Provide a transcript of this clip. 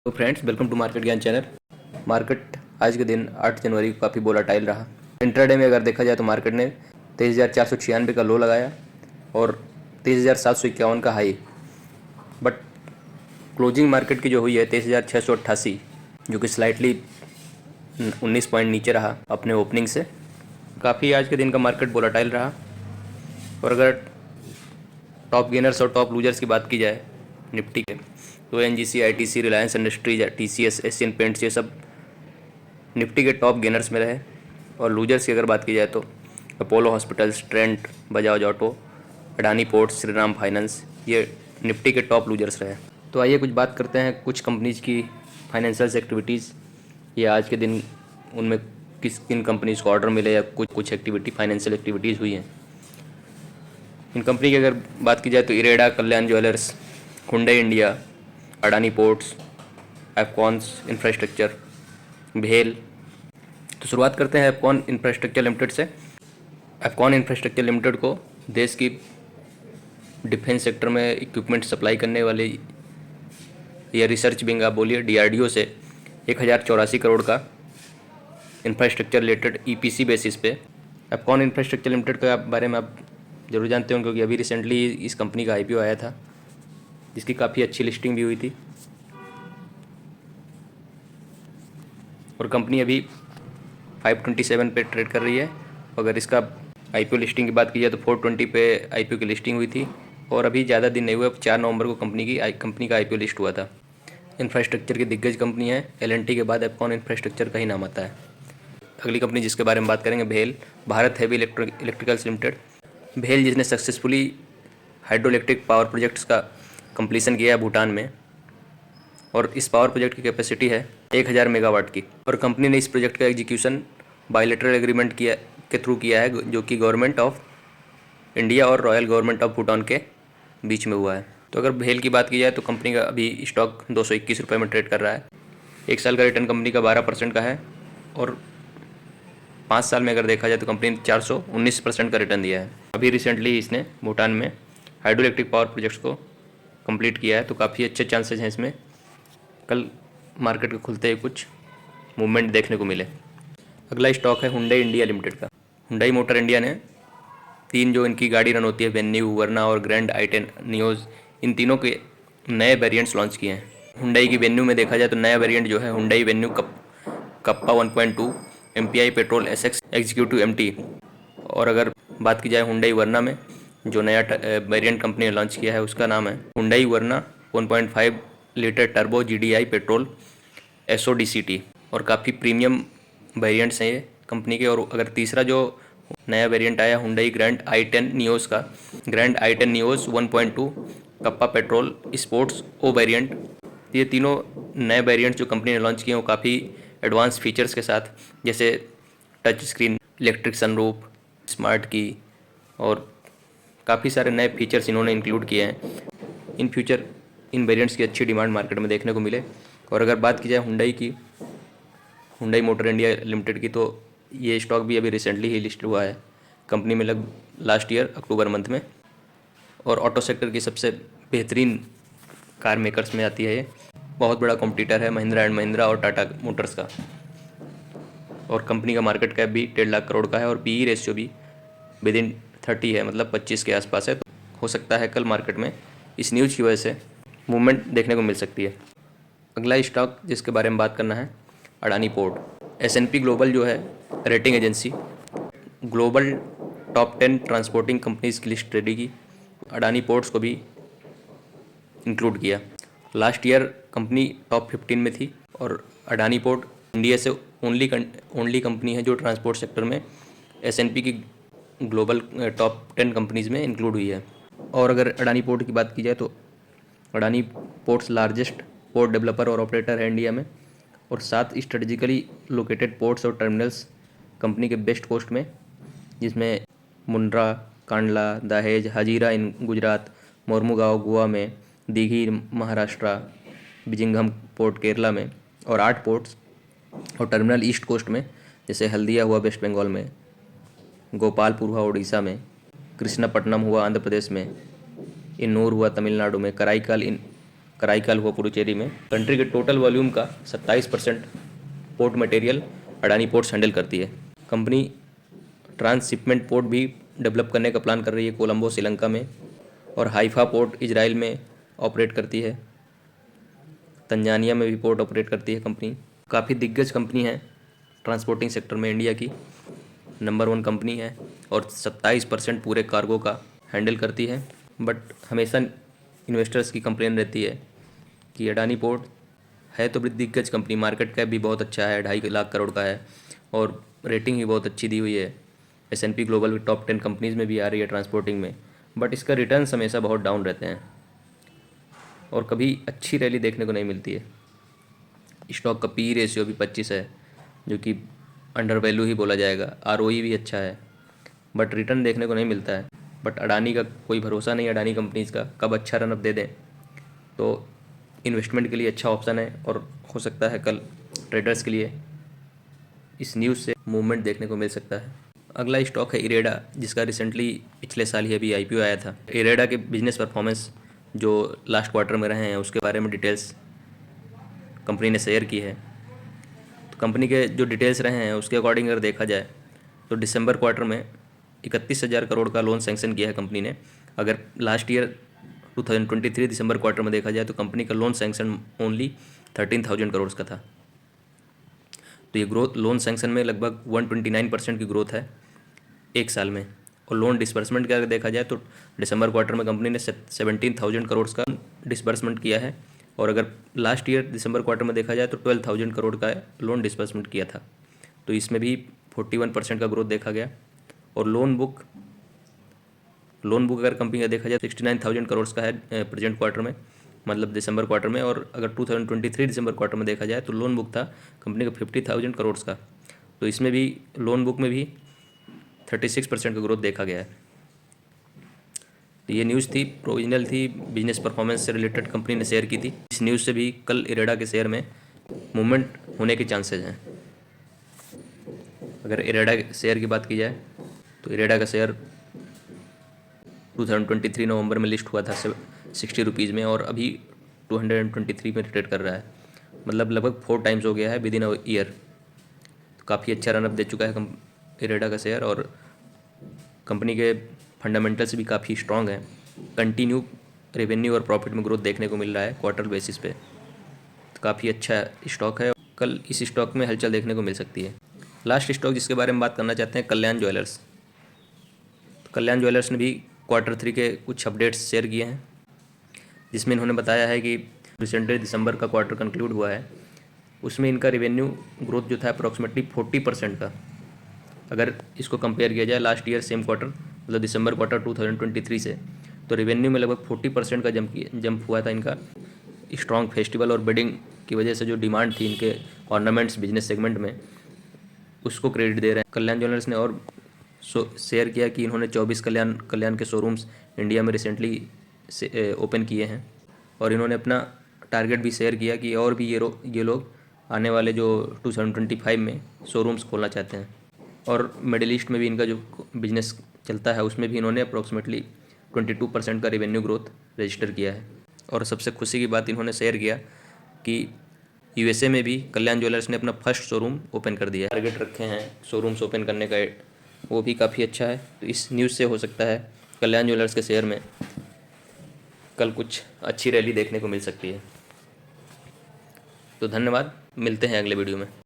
तो friends, welcome to market ज्ञान channel. Market आज के दिन 8 जनवरी को काफ़ी वोलाटाइल रहा। इंट्राडे में अगर देखा जाए तो मार्केट ने 23,496 का लो लगाया और 23,751 का हाई। बट क्लोजिंग मार्केट की जो हुई है 23,688, जो कि स्लाइटली 19 पॉइंट नीचे रहा अपने ओपनिंग से। काफ़ी आज के दिन का मार्केट वोलाटाइल रहा। और अगर टॉप गेनर्स और टॉप लूजर्स की बात की जाए निफ्टी के, तो NGC, ITC, Reliance industries, TCS, Asian paints, ये सब निफ्टी के टॉप गेनर्स में रहे। और लूजर्स की अगर बात की जाए तो Apollo hospitals, Trent, Bajaj auto, Adani ports, Shriram finance, ये निफ्टी के टॉप लूजर्स रहे। तो आइए कुछ बात करते हैं कुछ कंपनीज की फाइनेंशियल एक्टिविटीज़, या आज के दिन उनमें किन कंपनीज को ऑर्डर मिले या कुछ एक्टिविटी फाइनेंशियल एक्टिविटीज़ हुई हैं। इन कंपनी की अगर बात की जाए तो IREDA, Kalyan jewellers, Hyundai India, Adani ports, Afcons infrastructure, भेल। तो शुरुआत करते हैं एफकॉन इंफ्रास्ट्रक्चर लिमिटेड से। एफकॉन इंफ्रास्ट्रक्चर लिमिटेड को देश की डिफेंस सेक्टर में इक्विपमेंट सप्लाई करने वाले या रिसर्च विंग आप बोलिए डीआरडीओ से 1,084 करोड़ का इंफ्रास्ट्रक्चर रिलेटेड ईपीसी बेसिस पे। एफकॉन इंफ्रास्ट्रक्चर लिमिटेड के बारे में आप जरूर जानते होंगे, क्योंकि अभी रिसेंटली इस कंपनी का आईपीओ आया था, जिसकी काफ़ी अच्छी लिस्टिंग भी हुई थी। और कंपनी अभी 527 पे ट्रेड कर रही है। अगर इसका आईपीओ लिस्टिंग की बात की जाए तो 420 पे आईपीओ की लिस्टिंग हुई थी, और अभी ज़्यादा दिन नहीं हुए, 4 नवंबर को कंपनी का आईपीओ लिस्ट हुआ था। इंफ्रास्ट्रक्चर की दिग्गज कंपनी है। एलएनटी के बाद एफकॉन इंफ्रास्ट्रक्चर का ही नाम आता है। अगली कंपनी जिसके बारे में बात करेंगे, भेल, भारत हैवी इलेक्ट्रिकल्स लिमिटेड। भेल जिसने successfully hydro electric power projects का कंप्लीसन किया है भूटान में, और इस पावर प्रोजेक्ट की कैपेसिटी है 1,000 मेगावाट की। और कंपनी ने इस प्रोजेक्ट का एग्जीक्यूशन बायलैटरल एग्रीमेंट के थ्रू किया है, जो कि गवर्नमेंट ऑफ इंडिया और रॉयल गवर्नमेंट ऑफ भूटान के बीच में हुआ है। तो अगर भेल की बात की जाए तो कंपनी का अभी स्टॉक 221 रुपये में ट्रेड कर रहा है। 1 साल का रिटर्न कंपनी का 12% का है, और 5 साल में अगर देखा जाए तो कंपनी ने 419% का रिटर्न दिया है। अभी रिसेंटली इसने भूटान में हाइड्रो इलेक्ट्रिक पावर प्रोजेक्ट्स को कंप्लीट किया है, तो काफ़ी अच्छे चांसेस हैं इसमें कल मार्केट के खुलते ही कुछ मूवमेंट देखने को मिले। अगला स्टॉक है हुंडई इंडिया लिमिटेड का। हुंडई मोटर इंडिया ने 3 जो इनकी गाड़ी रन होती है, वेन्यू, वर्ना और ग्रैंड आई10 नियोज, इन तीनों के नए वेरिएंट्स लॉन्च किए हैं। हुंडई की वेन्यू में देखा जाए तो नया वेरिएंट जो है Hyundai venue kappa 1.2 MPI petrol SX executive MT। और अगर बात की जाए हुंडई वर्ना में, जो नया वेरिएंट कंपनी ने लॉन्च किया है उसका नाम है Hyundai Verna 1.5 litre turbo GDI petrol SODCT। और काफ़ी प्रीमियम वेरिएंट्स हैं ये कंपनी के। और अगर तीसरा जो नया वेरिएंट आया हुंडई ग्रैंड i10 नियोज का, grand i10 Nios 1.2 Kappa petrol sports O variant, ये तीनों नए वेरिएंट्स जो कंपनी ने लॉन्च किए हैं वो काफ़ी एडवांस फीचर्स के साथ, जैसे touch screen, electric sunroof, smart की, और काफ़ी सारे नए फीचर्स इन्होंने इंक्लूड किए हैं। इन वेरिएंट्स की अच्छी डिमांड मार्केट में देखने को मिले। और अगर बात की जाए हुंडई मोटर इंडिया लिमिटेड की, तो ये स्टॉक भी अभी रिसेंटली ही लिस्ट हुआ है कंपनी में, लास्ट ईयर अक्टूबर मंथ में। और ऑटो सेक्टर की सबसे बेहतरीन कार मेकर्स में आती है ये। बहुत बड़ा कॉम्पिटिटर है महिंद्रा एंड महिंद्रा और टाटा मोटर्स का। और कंपनी का मार्केट कैप भी 1.5 लाख करोड़ का है, और PE रेशियो भी विदिन 30 है, मतलब 25 के आसपास है। तो हो सकता है कल मार्केट में इस न्यूज़ की वजह से मूवमेंट देखने को मिल सकती है। अगला स्टॉक जिसके बारे में बात करना है, अडानी पोर्ट। S&P ग्लोबल जो है rating agency, global top 10 transporting companies की लिस्ट रेडी की, अडानी पोर्ट्स को भी इंक्लूड किया। लास्ट ईयर कंपनी टॉप 15 में थी, और अडानी पोर्ट इंडिया से ओनली कंपनी है जो ट्रांसपोर्ट सेक्टर में S&P की ग्लोबल टॉप 10 कंपनीज में इंक्लूड हुई है। और अगर अडानी पोर्ट की बात की जाए तो Adani ports largest port developer और ऑपरेटर है इंडिया में, और 7 स्ट्रेटेजिकली लोकेटेड पोर्ट्स और टर्मिनल्स कंपनी के बेस्ट कोस्ट में, जिसमें मुंड्रा, कांडला, दहेज, हजीरा इन गुजरात, मोर्मुगांव गोवा में, दीघी महाराष्ट्र, बिजिंघम पोर्ट केरला में, और 8 पोर्ट्स और टर्मिनल ईस्ट कोस्ट में, जैसे हल्दिया हुआ वेस्ट बंगाल में, गोपालपुर हुआ उड़ीसा में, कृष्णापट्टनम हुआ आंध्र प्रदेश में, इन्नूर हुआ तमिलनाडु में, कराईकल इन कराईकाल हुआ पुडुचेरी में। कंट्री के टोटल वॉल्यूम का 27% port material Adani ports handle करती है। कंपनी ट्रांसशिपमेंट पोर्ट भी डेवलप करने का प्लान कर रही है कोलंबो श्रीलंका में, और हाइफा पोर्ट इजराइल में ऑपरेट करती है। तंजानिया में भी पोर्ट ऑपरेट करती है कंपनी। काफ़ी दिग्गज कंपनी है ट्रांसपोर्टिंग सेक्टर में, इंडिया की नंबर 1 कंपनी है और 27% पूरे कार्गो का हैंडल करती है। बट हमेशा इन्वेस्टर्स की कंप्लेन रहती है कि अडानी पोर्ट है तो बड़ी दिग्गज कंपनी, मार्केट कैप भी बहुत अच्छा है, 2.5 लाख करोड़ का है और रेटिंग भी बहुत अच्छी दी हुई है। S&P ग्लोबल टॉप 10 कंपनीज़ में भी आ रही है ट्रांसपोर्टिंग में, बट इसका रिटर्न्स हमेशा बहुत डाउन रहते हैं और कभी अच्छी रैली देखने को नहीं मिलती है। स्टॉक का पी रेशियो भी 25 है, जो कि अंडर वैल्यू ही बोला जाएगा। ROE भी अच्छा है, बट रिटर्न देखने को नहीं मिलता है। बट अडानी का कोई भरोसा नहीं, अडानी कंपनीज़ का कब अच्छा रनअप दे दें, तो इन्वेस्टमेंट के लिए अच्छा ऑप्शन है और हो सकता है कल ट्रेडर्स के लिए इस न्यूज़ से मूवमेंट देखने को मिल सकता है। अगला स्टॉक है इरेडा, जिसका रिसेंटली पिछले साल ही अभी IPO आया था। इरेडा के बिजनेस परफॉर्मेंस जो लास्ट क्वार्टर में रहे हैं उसके बारे में डिटेल्स कंपनी ने शेयर की है। तो कंपनी के जो डिटेल्स रहे हैं उसके अकॉर्डिंग अगर देखा जाए तो दिसंबर क्वार्टर में 31,000 करोड़ का लोन सैंक्शन किया है कंपनी ने। अगर लास्ट ईयर 2023 दिसंबर क्वार्टर में देखा जाए तो कंपनी का लोन सैंक्शन ओनली 13,000 करोड़ का था। तो ये ग्रोथ लोन सैंक्शन में लगभग 129% की ग्रोथ है एक साल में। और लोन डिसबर्समेंट का अगर देखा जाए तो दिसंबर क्वार्टर में कंपनी ने 17,000 करोड़ का डिसबर्समेंट किया है, और अगर लास्ट ईयर दिसंबर क्वार्टर में देखा जाए तो 12,000 करोड़ का लोन डिसबर्समेंट किया था। तो इसमें भी 41% का ग्रोथ देखा गया। और लोन बुक अगर कंपनी का देखा जाए तो 69,000 करोड़ का है प्रेजेंट क्वार्टर में, मतलब दिसंबर क्वार्टर में। और अगर 2023 दिसंबर क्वार्टर में देखा जाए तो लोन बुक था कंपनी का 50,000 करोड़ का। तो इसमें भी लोन बुक में भी 36% का ग्रोथ देखा गया है। तो ये न्यूज़ थी, प्रोविजनल थी, बिजनेस परफॉर्मेंस से रिलेटेड कंपनी ने शेयर की थी। इस न्यूज़ से भी कल इरेडा के शेयर में मूवमेंट होने के चांसेस हैं। अगर इरेडा शेयर की बात की जाए तो इरेडा का शेयर 2023 नवंबर में लिस्ट हुआ था 60 रुपीज़ में, और अभी 223 में ट्रेड कर रहा है। मतलब लगभग 4 टाइम्स हो गया है विद इन अ ईयर। तो काफ़ी अच्छा रनअप दे चुका है इरेडा का शेयर, और कंपनी के फंडामेंटल्स भी काफ़ी स्ट्रॉन्ग हैं। कंटिन्यू रेवेन्यू और प्रॉफिट में ग्रोथ देखने को मिल रहा है क्वार्टर बेसिस पे। तो काफ़ी अच्छा स्टॉक है, कल इस स्टॉक में हलचल देखने को मिल सकती है। लास्ट स्टॉक जिसके बारे में बात करना चाहते हैं, कल्याण ज्वेलर्स। तो कल्याण ज्वेलर्स ने भी Q3 के कुछ अपडेट्स शेयर किए हैं, जिसमें इन्होंने बताया है कि रिसेंटली दिसंबर का क्वार्टर कंक्लूड हुआ है, उसमें इनका रेवेन्यू ग्रोथ जो था अप्रॉक्सीमेटली 40% का। अगर इसको कंपेयर किया जाए लास्ट ईयर सेम क्वार्टर मतलब दिसंबर क्वार्टर 2023 से, तो रेवेन्यू में लगभग 40% का जंप हुआ था इनका। स्ट्रॉन्ग फेस्टिवल और वेडिंग की वजह से जो डिमांड थी इनके ऑर्नामेंट्स बिजनेस सेगमेंट में, उसको क्रेडिट दे रहे हैं। कल्याण ज्वेलर्स ने और शेयर किया कि इन्होंने 24 कल्याण के शोरूम्स इंडिया में रिसेंटली ओपन किए हैं, और इन्होंने अपना टारगेट भी शेयर किया कि और भी ये लोग आने वाले जो 2025 में शोरूम्स खोलना चाहते हैं। और मिडिल ईस्ट में भी इनका जो बिजनेस चलता है उसमें भी इन्होंने अप्रॉक्सीमेटली 22% का रेवेन्यू ग्रोथ रजिस्टर किया है। और सबसे खुशी की बात इन्होंने शेयर किया कि USA में भी कल्याण ज्वेलर्स ने अपना फर्स्ट शोरूम ओपन कर दिया है। टारगेट रखे हैं शोरूम्स ओपन करने का, वो भी काफ़ी अच्छा है। तो इस न्यूज़ से हो सकता है कल्याण ज्वेलर्स के शेयर में कल कुछ अच्छी रैली देखने को मिल सकती है। तो धन्यवाद, मिलते हैं अगले वीडियो में।